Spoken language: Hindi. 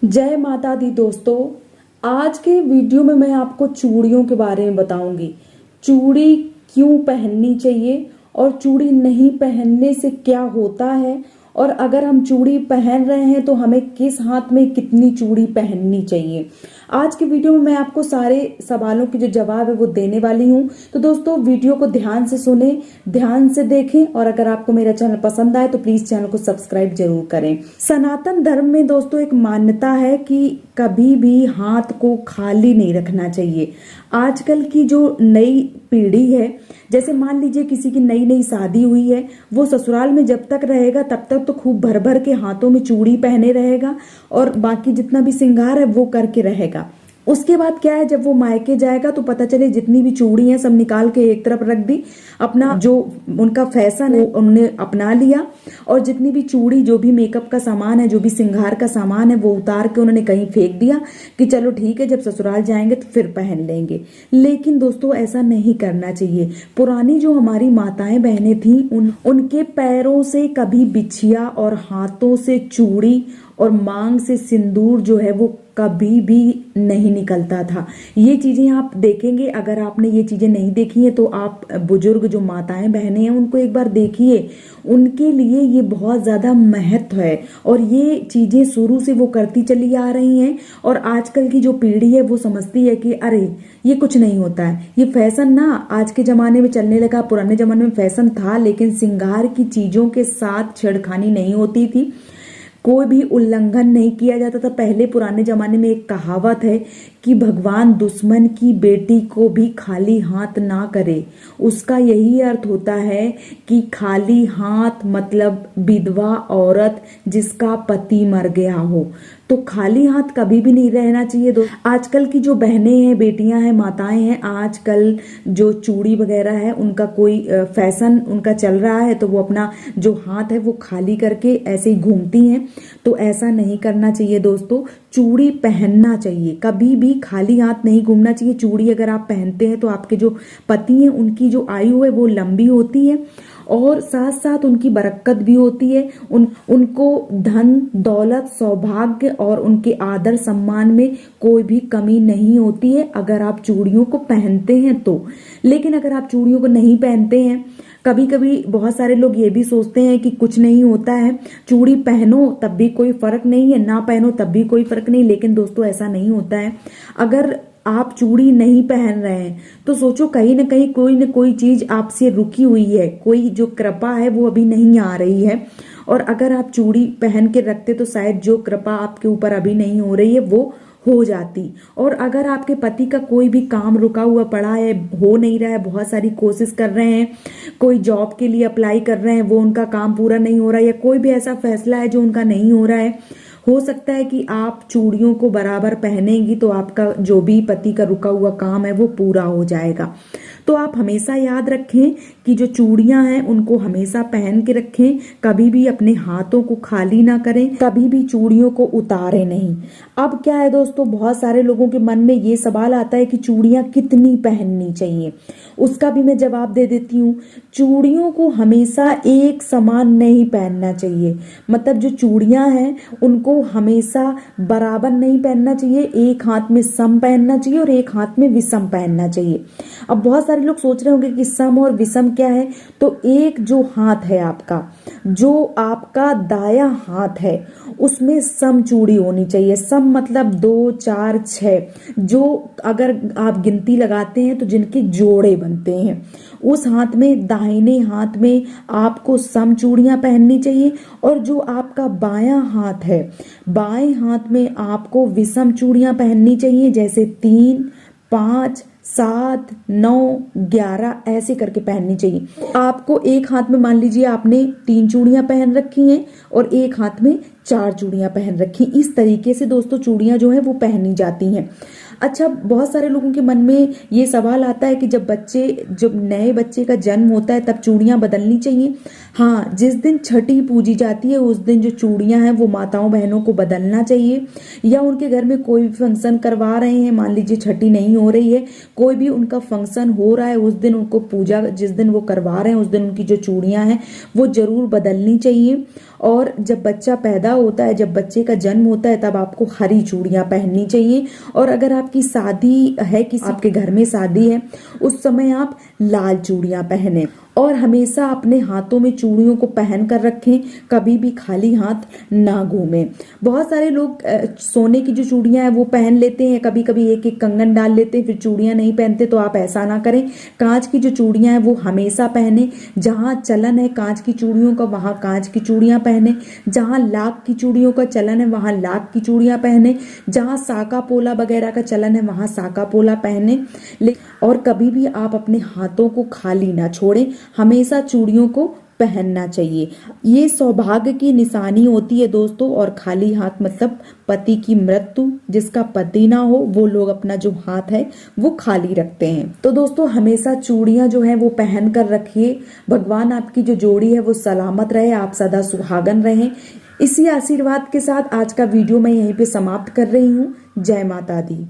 जय माता दी दोस्तों। आज के वीडियो में मैं आपको चूड़ियों के बारे में बताऊंगी। चूड़ी क्यों पहननी चाहिए और चूड़ी नहीं पहनने से क्या होता है, और अगर हम चूड़ी पहन रहे हैं तो हमें किस हाथ में कितनी चूड़ी पहननी चाहिए। आज के वीडियो में मैं आपको सारे सवालों के जो जवाब है वो देने वाली हूँ। तो दोस्तों वीडियो को ध्यान से सुने, ध्यान से देखें, और अगर आपको मेरा चैनल पसंद आए तो प्लीज चैनल को सब्सक्राइब जरूर करें। सनातन धर्म में दोस्तों एक मान्यता है कि कभी भी हाथ को खाली नहीं रखना चाहिए। आजकल की जो नई पीढ़ी है, जैसे मान लीजिए किसी की नई नई शादी हुई है, वो ससुराल में जब तक रहेगा तब तक तो खूब भर भर के हाथों में चूड़ी पहने रहेगा और बाकी जितना भी श्रृंगार है वो करके रहेगा। उसके बाद क्या है, जब वो मायके जाएगा तो पता चले जितनी भी चूड़ी है सब निकाल के एक तरफ रख दी, अपना जो उनका फैशन है उन्होंने अपना लिया, और जितनी भी चूड़ी, जो भी मेकअप का सामान है, जो भी श्रृंगार का सामान है, वो उतार के उन्होंने कहीं फेंक दिया कि चलो ठीक है जब ससुराल जाएंगे तो फिर पहन लेंगे। लेकिन दोस्तों ऐसा नहीं करना चाहिए। पुरानी जो हमारी माताएं बहनें थी, उनके पैरों से कभी बिछिया और हाथों से चूड़ी और मांग से सिंदूर जो है वो कभी भी नहीं निकलता था। ये चीजें आप देखेंगे, अगर आपने ये चीजें नहीं देखी है तो आप बुजुर्ग जो माताएं बहनें हैं उनको एक बार देखिए। उनके लिए ये बहुत ज्यादा महत्व है और ये चीजें शुरू से वो करती चली आ रही हैं। और आजकल की जो पीढ़ी है वो समझती है कि अरे ये कुछ नहीं होता है, ये फैशन ना आज के जमाने में चलने लगा। पुराने जमाने में फैशन था लेकिन श्रृंगार की चीजों के साथ छेड़खानी नहीं होती थी, कोई भी उल्लंघन नहीं किया जाता था। पहले पुराने जमाने में एक कहावत है कि भगवान दुश्मन की बेटी को भी खाली हाथ ना करे। उसका यही अर्थ होता है कि खाली हाथ मतलब विधवा औरत जिसका पति मर गया हो, तो खाली हाथ कभी भी नहीं रहना चाहिए। आजकल की जो बहनें हैं, बेटियां हैं, माताएं हैं, आजकल जो चूड़ी वगैरह है उनका कोई फैशन उनका चल रहा है तो वो अपना जो हाथ है वो खाली करके ऐसे ही घूमती हैं। तो ऐसा नहीं करना चाहिए दोस्तों। चूड़ी पहनना चाहिए, कभी भी खाली हाथ नहीं घूमना चाहिए। चूड़ी अगर आप पहनते हैं तो आपके जो पति हैं उनकी जो आयु है वो लंबी होती है और साथ साथ उनकी बरकत भी होती है। उनको धन दौलत सौभाग्य और उनके आदर सम्मान में कोई भी कमी नहीं होती है अगर आप चूड़ियों को पहनते हैं तो। लेकिन अगर आप चूड़ियों को नहीं पहनते हैं, कभी कभी बहुत सारे लोग ये भी सोचते हैं कि कुछ नहीं होता है, चूड़ी पहनो तब भी कोई फर्क नहीं है, ना पहनो तब भी कोई फर्क नहीं। लेकिन दोस्तों ऐसा नहीं होता है। अगर आप चूड़ी नहीं पहन रहे हैं तो सोचो कहीं ना कोई चीज आपसे रुकी हुई है, कोई जो कृपा है वो अभी नहीं आ रही है। और अगर आप चूड़ी पहन के रखते तो शायद जो कृपा आपके ऊपर अभी नहीं हो रही है वो हो जाती। और अगर आपके पति का कोई भी काम रुका हुआ पड़ा है, हो नहीं रहा है, बहुत सारी कोशिश कर रहे हैं, कोई जॉब के लिए अप्लाई कर रहे हैं, वो उनका काम पूरा नहीं हो रहा है, या कोई भी ऐसा फैसला है जो उनका नहीं हो रहा है, हो सकता है कि आप चूड़ियों को बराबर पहनेंगी तो आपका जो भी पति का रुका हुआ काम है वो पूरा हो जाएगा। तो आप हमेशा याद रखें कि जो चूड़ियां हैं उनको हमेशा पहन के रखें, कभी भी अपने हाथों को खाली ना करें, कभी भी चूड़ियों को उतारे नहीं। अब क्या है दोस्तों, बहुत सारे लोगों के मन में ये सवाल आता है कि चूड़ियां कितनी पहननी चाहिए। उसका भी मैं जवाब दे देती हूँ। चूड़ियों को हमेशा एक समान नहीं पहनना चाहिए, मतलब जो चूड़ियां हैं उनको हमेशा बराबर नहीं पहनना चाहिए। एक हाथ में सम पहनना चाहिए और एक हाथ में विषम पहनना चाहिए। अब बहुत सारे लोग सोच रहे होंगे कि सम और विषम क्या है, तो एक जो हाथ है आपका, जो आपका दाया हाथ है उसमें सम चूड़ी होनी चाहिए। सम मतलब 2 4 6, जो अगर आप गिनती लगाते हैं तो जिनके जोड़े बनते हैं, उस हाथ में, दाहिने हाथ में आपको सम चूड़ियां पहननी चाहिए। और जो आपका बायां हाथ है, बाएं हाथ में आपको विषम चूड़ियां पहननी चाहिए, जैसे 3 5 7 9 11 ऐसे करके पहननी चाहिए। आपको एक हाथ में, मान लीजिए आपने 3 चूड़ियां पहन रखी हैं और एक हाथ में 4 चूड़ियां पहन रखी, इस तरीके से दोस्तों चूड़ियां जो है वो पहनी जाती हैं। अच्छा, बहुत सारे लोगों के मन में ये सवाल आता है कि जब नए बच्चे का जन्म होता है तब चूड़ियां बदलनी चाहिए। हाँ, जिस दिन छठी पूजी जाती है उस दिन जो चूड़ियां हैं वो माताओं बहनों को बदलना चाहिए। या उनके घर में कोई भी फंक्शन करवा रहे हैं, मान लीजिए छठी नहीं हो रही है, कोई भी उनका फंक्शन हो रहा है, उस दिन उनको पूजा जिस दिन वो करवा रहे हैं उस दिन उनकी जो चूड़ियां हैं वो जरूर बदलनी चाहिए। और जब बच्चा पैदा होता है, जब बच्चे का जन्म होता है, तब आपको हरी चूड़ियां पहननी चाहिए। और अगर आपकी शादी है, किसी आपके घर में शादी है, उस समय आप लाल चूड़ियां पहने। और हमेशा अपने हाथों में चूड़ियों को पहन कर रखें, कभी भी खाली हाथ ना घूमें। बहुत सारे लोग सोने की जो चूड़ियां हैं वो पहन लेते हैं, कभी कभी एक एक कंगन डाल लेते हैं, फिर चूड़ियां नहीं पहनते। तो आप ऐसा ना करें। कांच की जो चूड़ियां हैं वो हमेशा पहने। जहां चलन है कांच की चूड़ियों का, वहां कांच की चूड़ियां पहने। जहां लाख की चूड़ियों का चलन है वहां लाख की चूड़ियां पहने। जहां साका पोला वगैरह का चलन है वहां साका पोला पहने। और कभी भी आप अपने हाथों को खाली ना छोड़ें, हमेशा चूड़ियों को पहनना चाहिए। ये सौभाग्य की निशानी होती है दोस्तों। और खाली हाथ मतलब पति की मृत्यु। जिसका पति ना हो वो लोग अपना जो हाथ है वो खाली रखते हैं। तो दोस्तों हमेशा चूड़ियां जो है वो पहन कर रखिए। भगवान आपकी जो जोड़ी है वो सलामत रहे, आप सदा सुहागन रहें। इसी आशीर्वाद के साथ आज का वीडियो मैं यहीं पे समाप्त कर रही हूँ। जय माता दी।